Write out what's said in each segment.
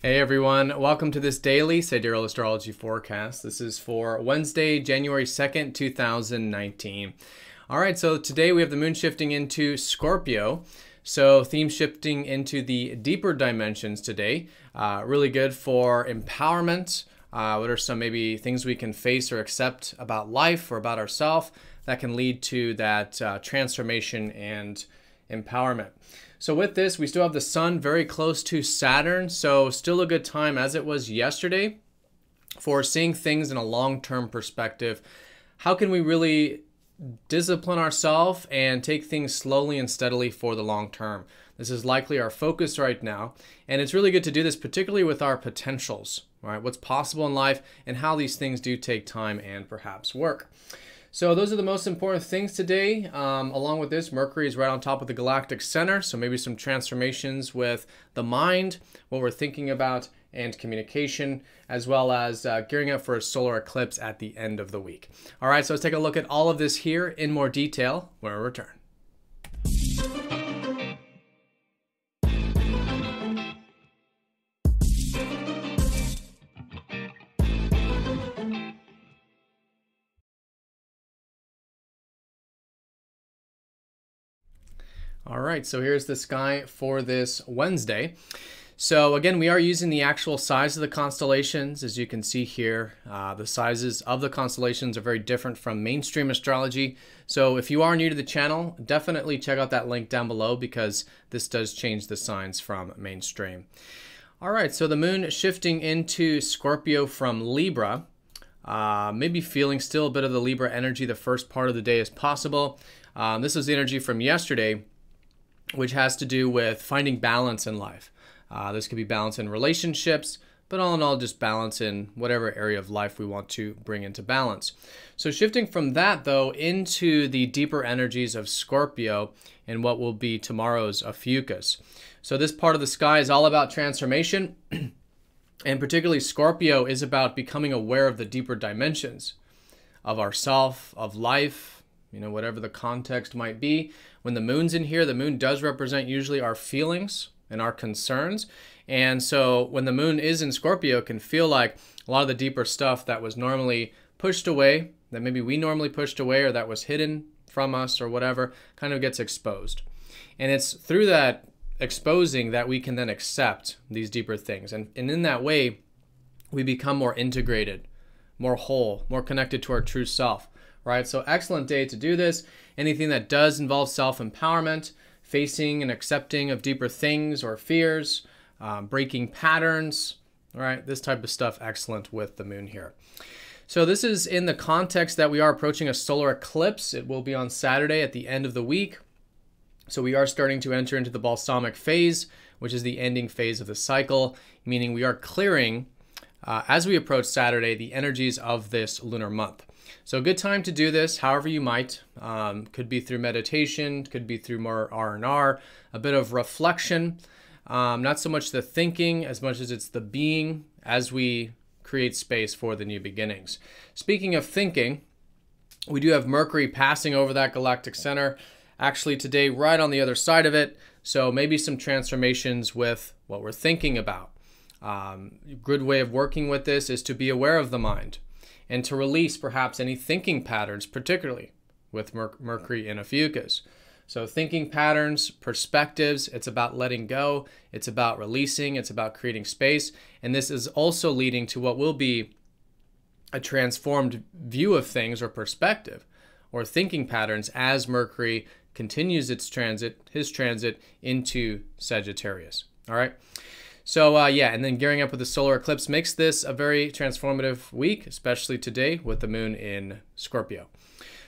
Hey everyone, welcome to this daily Sidereal Astrology forecast. This is for Wednesday, January 2nd, 2019. All right, so today we have the moon shifting into Scorpio. So theme shifting into the deeper dimensions today. Really good for empowerment. What are some maybe things we can face or accept about life or about ourselves that can lead to that transformation and empowerment. So with this, we still have the sun very close to Saturn, so still a good time as it was yesterday for seeing things in a long-term perspective. How can we really discipline ourselves and take things slowly and steadily for the long term? This is likely our focus right now, and it's really good to do this particularly with our potentials, right? What's possible in life and how these things do take time and perhaps work. So those are the most important things today. Along with this, Mercury is right on top of the galactic center, so maybe some transformations with the mind, what we're thinking about, and communication, as well as gearing up for a solar eclipse at the end of the week. All right, so let's take a look at all of this here in more detail when we return. All right, so here's the sky for this Wednesday. So again, we are using the actual size of the constellations. As you can see here, the sizes of the constellations are very different from mainstream astrology. So if you are new to the channel, definitely check out that link down below because this does change the signs from mainstream. All right, so the moon shifting into Scorpio from Libra. Maybe feeling still a bit of the Libra energy the first part of the day as possible. This is the energy from yesterday, which has to do with finding balance in life. This could be balance in relationships, but all in all, just balance in whatever area of life we want to bring into balance. So shifting from that, though, into the deeper energies of Scorpio and what will be tomorrow's Ophiuchus. So this part of the sky is all about transformation, and particularly Scorpio is about becoming aware of the deeper dimensions of ourself, of life, whatever the context might be. When the moon's in here, the moon does represent usually our feelings and our concerns. And so when the moon is in Scorpio, it can feel like a lot of the deeper stuff that was normally pushed away, that maybe we normally pushed away or that was hidden from us or whatever, kind of gets exposed. And it's through that exposing that we can then accept these deeper things. And in that way, we become more integrated, more whole, more connected to our true self. Right, so excellent day to do this. Anything that does involve self-empowerment, facing and accepting of deeper things or fears, breaking patterns, right? This type of stuff, excellent with the moon here. So this is in the context that we are approaching a solar eclipse. It will be on Saturday at the end of the week. So we are starting to enter into the balsamic phase, which is the ending phase of the cycle, meaning we are clearing, as we approach Saturday, the energies of this lunar month. So a good time to do this, however you might. Could be through meditation, could be through more R&R, a bit of reflection. Not so much the thinking as much as it's the being as we create space for the new beginnings. Speaking of thinking, we do have Mercury passing over that galactic center, actually today right on the other side of it. So maybe some transformations with what we're thinking about. A good way of working with this is to be aware of the mind and to release perhaps any thinking patterns, particularly with Mercury and Ophiuchus. So thinking patterns, perspectives, it's about letting go, it's about releasing, it's about creating space, and this is also leading to what will be a transformed view of things or perspective or thinking patterns as Mercury continues his transit into Sagittarius. All right. So yeah, and then gearing up with the solar eclipse makes this a very transformative week, especially today with the moon in Scorpio.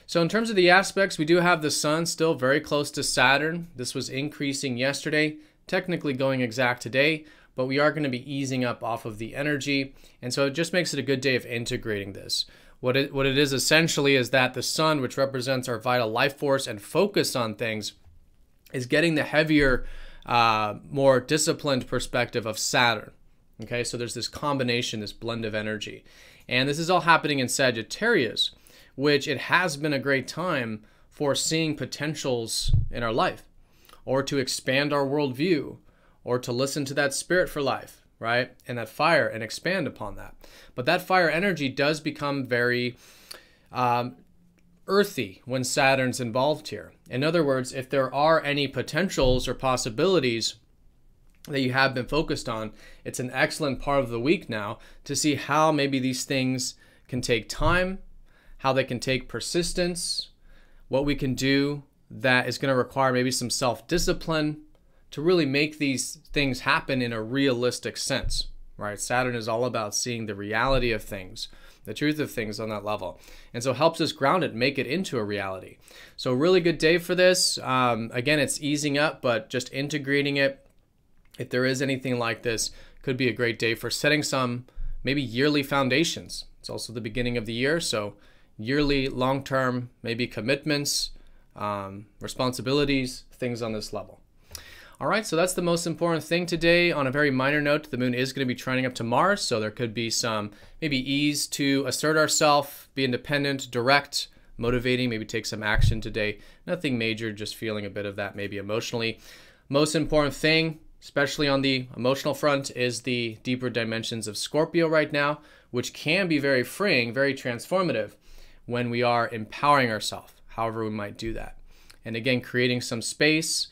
So in terms of the aspects, we do have the sun still very close to Saturn. This was increasing yesterday, technically going exact today, but we are going to be easing up off of the energy. And so it just makes it a good day of integrating this. What it is essentially is that the sun, which represents our vital life force and focus on things, is getting the heavier, more disciplined perspective of Saturn. Okay, so there's this combination, this blend of energy. And this is all happening in Sagittarius, which it has been a great time for seeing potentials in our life, or to expand our worldview, or to listen to that spirit for life, right? And that fire, and expand upon that. But that fire energy does become very earthy when Saturn's involved here. In other words, if there are any potentials or possibilities that you have been focused on, it's an excellent part of the week now to see how maybe these things can take time, how they can take persistence, what we can do that is going to require maybe some self-discipline to really make these things happen in a realistic sense, right? Saturn is all about seeing the reality of things, the truth of things on that level. And so it helps us ground it, make it into a reality. So really good day for this. Again, it's easing up, but just integrating it, if there is anything like this, could be a great day for setting some maybe yearly foundations. It's also the beginning of the year, so yearly, long-term, maybe commitments, responsibilities, things on this level. All right, so that's the most important thing today. On a very minor note, the moon is going to be trining up to Mars, so there could be some maybe ease to assert ourselves, be independent, direct, motivating, maybe take some action today. Nothing major, just feeling a bit of that maybe emotionally. Most important thing, especially on the emotional front, is the deeper dimensions of Scorpio right now, which can be very freeing, very transformative when we are empowering ourselves, however we might do that. And again, creating some space,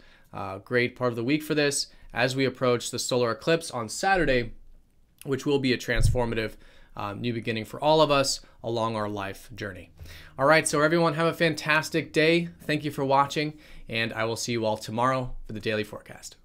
great part of the week for this as we approach the solar eclipse on Saturday, which will be a transformative new beginning for all of us along our life journey. All right, so everyone have a fantastic day. Thank you for watching, and I will see you all tomorrow for the daily forecast.